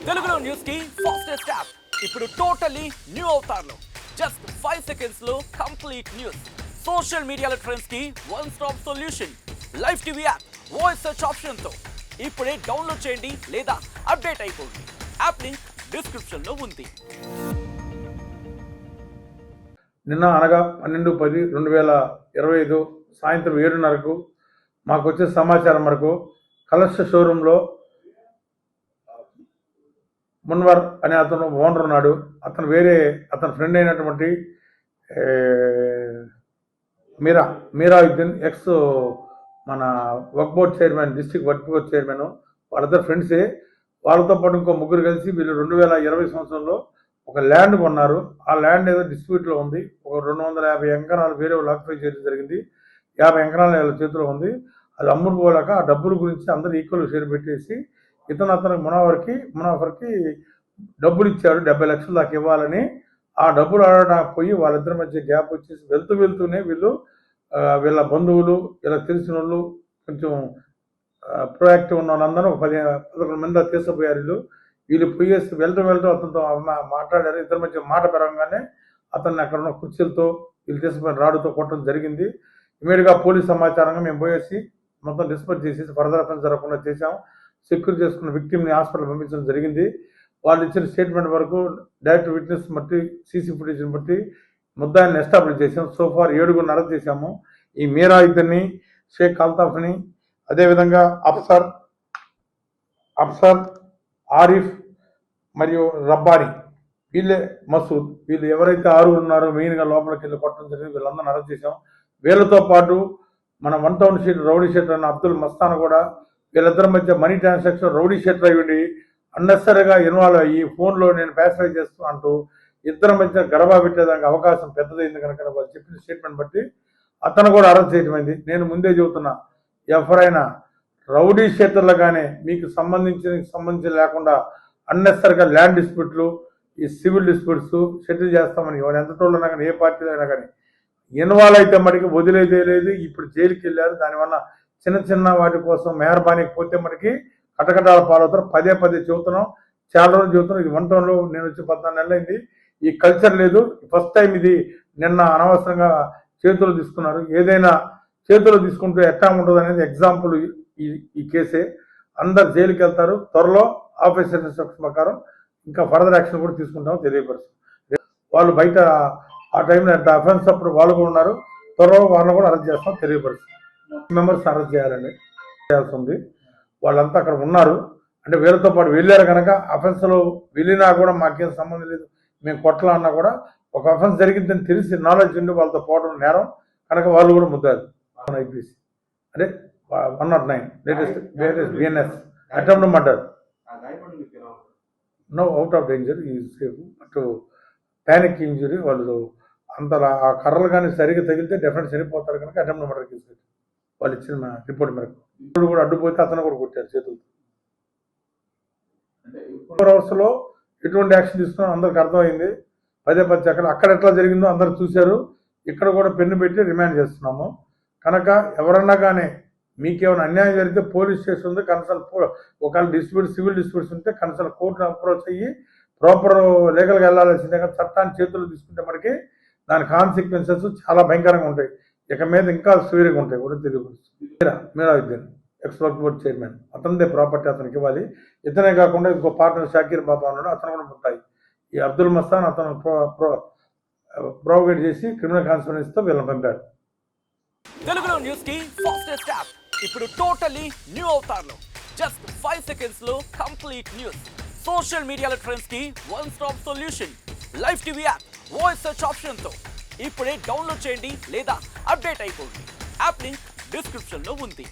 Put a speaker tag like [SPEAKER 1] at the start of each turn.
[SPEAKER 1] తెలుగులో న్యూస్ కి fastest app ఇప్పుడు టోటలీ న్యూ అవతార్లో జస్ట్ 5 seconds లో కంప్లీట్ న్యూస్. సోషల్ మీడియాలో ట్రెండ్స్ కి one stop solution. Live TV app voice search option తో ఇప్పుడే డౌన్లోడ్ చేయండి లేదా అప్డేట్ అయిపోండి. యాప్ లింక్ డిస్క్రిప్షన్ లో ఉంది.
[SPEAKER 2] నిన్న అనగా 12/10/2025 సాయంత్రం 7:30కు మాకు వచ్చే సమాచారం వరకు కలర్స్ షోరూంలో మున్వర్ అనే అతను ఓనర్ ఉన్నాడు. అతని ఫ్రెండ్ అయినటువంటి మీరాయుద్దీన్ ఎక్స్ మన work board chairman, district work board chairman, వాళ్ళిద్దరు ఫ్రెండ్సే. వాళ్ళతో పాటు ఇంకో ముగ్గురు కలిసి వీళ్ళు 2020 సంవత్సరంలో ఒక ల్యాండ్ కొన్నారు. ఆ ల్యాండ్ ఏదో డిస్ప్యూట్లో ఉంది. ఒక 250 ఎకరాలు వేరే వాళ్ళు ఆక్యుపై చేయడం జరిగింది. 50 ఎకరాలు వాళ్ళ చేతిలో ఉంది. అది అమ్ముడుపోలేక ఆ డబ్బుల గురించి అందరూ ఈక్వల్ షేర్ పెట్టేసి అతనికి మునాఫర్కి డబ్బులు ఇచ్చాడు. 70 లక్షలు దాకా ఇవ్వాలని. ఆ డబ్బులు అడగడానికి పోయి వాళ్ళిద్దరి మధ్య గ్యాప్ వచ్చేసి వెళ్తూనే వీళ్ళ బంధువులు, ఇలా తెలిసిన వాళ్ళు, కొంచెం ప్రొయాక్టివ్ ఉన్న వాళ్ళందరూ 11 మంది తీసుకుపోయారు. వీళ్ళు పోయేసి వెళ్తూ అతనితో మాట్లాడారు. ఇద్దరి మధ్య మాట పెరగగానే అతన్ని అక్కడ ఉన్న కుర్చీలతో వీళ్ళు తీసుకుపోయిన రాడుతో కొట్టడం జరిగింది. ఇమీడియట్గా పోలీస్ సమాచారంగా మేము పోయేసి మొత్తం డిస్పర్స్ చేసేసి ఫర్దర్ అఫెన్స్ జరగకుండా చేశాం. సెక్యూర్ చేసుకున్న విక్టిమ్ని హాస్పిటల్ పంపించడం జరిగింది. వాళ్ళు ఇచ్చిన స్టేట్మెంట్ వరకు డైరెక్ట్ విట్నెస్ బట్టి, సీసీ ఫుటేజ్ని బట్టి ముద్దాయిని ఎస్టాబ్లిష్ చేసాం. సోఫార్ 7 అరెస్ట్ చేశాము. ఈ మీరాయుద్దీన్ని, షేక్ అల్తాఫ్ని, అదేవిధంగా అఫ్సర్, ఆరిఫ్ మరియు రబ్బానీ, వీళ్ళే మసూద్, వీళ్ళు ఎవరైతే 6 ఉన్నారో మెయిన్గా లోపలికి వెళ్ళి కొట్టడం జరిగింది. వీళ్ళందరినీ అరెస్ట్ చేశాం. వీళ్ళతో పాటు మన 1 టౌన్ షీట్ రౌడీ షీటర్ అన్న అబ్దుల్ మస్తాన్ కూడా వీళ్ళిద్దరి మధ్య మనీ ట్రాన్సాక్షన్ రౌడీ షీటర్ అయ్యి అన్నెసరీగా ఇన్వాల్వ్ అయ్యి ఫోన్లో నేను ప్యాసిఫై చేస్తూ అంటూ ఇద్దరి మధ్య గడబా పెట్టేదానికి అవకాశం పెద్దదైంది కనుక వాళ్ళు చెప్పిన స్టేట్మెంట్ బట్టి అతను కూడా అరెస్ట్ చేయడమైంది. నేను ముందే చెబుతున్నా, ఎవరైనా రౌడీ షీటర్లు కానీ మీకు సంబంధించి లేకుండా అన్నెసరిగా ల్యాండ్ డిస్ప్యూట్లు, ఈ సివిల్ డిస్ప్యూట్స్ సెటిల్ చేస్తామని ఎవరు ఎంత టోళ్ళైనా కానీ, ఏ పార్టీలో అయినా కానీ ఇన్వాల్వ్ అయితే మనకి వదిలేదే లేదు. ఇప్పుడు జైలుకి వెళ్ళారు. దానివల్ల చిన్న వాటి కోసం మెహర్బానీకి పోతే మనకి కటకటాల పాలవుతారు. పదే చెబుతున్నాం, చాలా రోజులు చెబుతున్నాం. ఇది 1 టౌన్లో నేను వచ్చి 14 నెలలు అయింది. ఈ కల్చర్ లేదు. ఫస్ట్ టైం ఇది. నిన్న అనవసరంగా చేతులు తీసుకున్నారు. ఏదైనా చేతులు తీసుకుంటే ఎట్లా ఉంటుంది అనేది ఎగ్జాంపుల్ ఈ కేసే. అందరు జైలుకి వెళ్తారు. త్వరలో ఆఫీసర్ ఇన్స్ట్రక్షన్ ప్రకారం ఇంకా ఫర్దర్ యాక్షన్ కూడా తీసుకుంటామో తెలియపరుస్తుంది. వాళ్ళు బయట ఆ టైంలో ఎంత అఫెన్స్ అప్పుడు వాళ్ళు కూడా ఉన్నారు. త్వరలో వాళ్ళని కూడా అరెస్ట్ చేస్తాం తెలియపరుస్తుంది. మెంబర్స్ అరెస్ట్ చేయాల్సి ఉంది. వాళ్ళంతా అక్కడ ఉన్నారు. అంటే వీళ్ళతో పాటు వెళ్ళారు కనుక అఫెన్స్లో వెళ్ళినా కూడా మాకేం సంబంధం లేదు, మేము కొట్టలా అన్నా కూడా ఒక అఫెన్స్ జరిగిందని తెలిసి నాలెడ్జ్ ఉండి వాళ్ళతో పోవడం నేరం కనుక వాళ్ళు కూడా ముద్దారు. ఐపీసీ అంటే 109 latest BNS attempt murder. No out of danger, ఈ సేఫ్. అటు ప్యానిక్ ఇంజురీ, వాళ్ళు అంత ఆ కర్రలు కానీ సరిగ్గా తగిలితే డెఫినెట్ చనిపోతారు కనుక అటెంప్ట్ మర్డర్ కేసు పెట్టి వాళ్ళు ఇచ్చిన రిపోర్ట్ మేరకు ఇప్పుడు కూడా అడ్డుపోతే అతను కూడా కొట్టారు చేతులతో. 4 అవర్స్లో ఎటువంటి యాక్షన్ తీసుకున్నా అందరికి అర్థమైంది. 10 సెకండ్లు అక్కడ ఎట్లా జరిగిందో అందరు చూశారు. ఇక్కడ కూడా పెన్ను పెట్టి రిమాండ్ చేస్తున్నాము. కనుక ఎవరన్నా కానీ మీకేమైనా అన్యాయం జరిగితే పోలీస్ స్టేషన్ ఉంది, కన్సల్ట్ ఒకవేళ సివిల్ డిస్ప్యూట్స్ ఉంటే కన్సల్ట్ కోర్టును అప్రోచ్ అయ్యి ప్రాపర్ లీగల్గా వెళ్ళాల్సిందే. కానీ చట్టాన్ని చేతులు తీసుకుంటే మనకి దాని కాన్సిక్వెన్సెస్ చాలా భయంకరంగా ఉంటాయి. ఇక మీద ఇంకా సివియర్గా ఉంటాయి కూడా తెలియపరుస్తుంది. మీరాయుద్దీన్ ఎక్స్ వర్క్ బోర్డ్ చైర్మన్, అతనిదే ప్రాపర్టీ అతనికి ఇవ్వాలి. ఇతనే కాకుండా ఇంకో పార్ట్నర్ షాకీర్ బాబా ఉన్నాడు, అతను కూడా ఉంటాయి. ఈ అబ్దుల్ మస్తాన్ అతను ప్రోవోకేట్ చేసి క్రిమినల్ కాన్సిక్వెన్స్తో వీళ్ళని పంపాడు.
[SPEAKER 1] తెలుగులో న్యూస్ కి ఫాస్టెస్ట్ యాప్ ఇప్పుడు టోటలీ న్యూ అవతార్లో జస్ట్ 5 seconds లో కంప్లీట్ న్యూస్. సోషల్ మీడియాలో ట్రెండ్స్ కి one stop solution. Live TV app voice search option తో ఇప్పుడే డౌన్లోడ్ చేయండి లేదా అప్డేట్ అయిపోండి. యాప్ లింక్ డిస్క్రిప్షన్ లో ఉంది.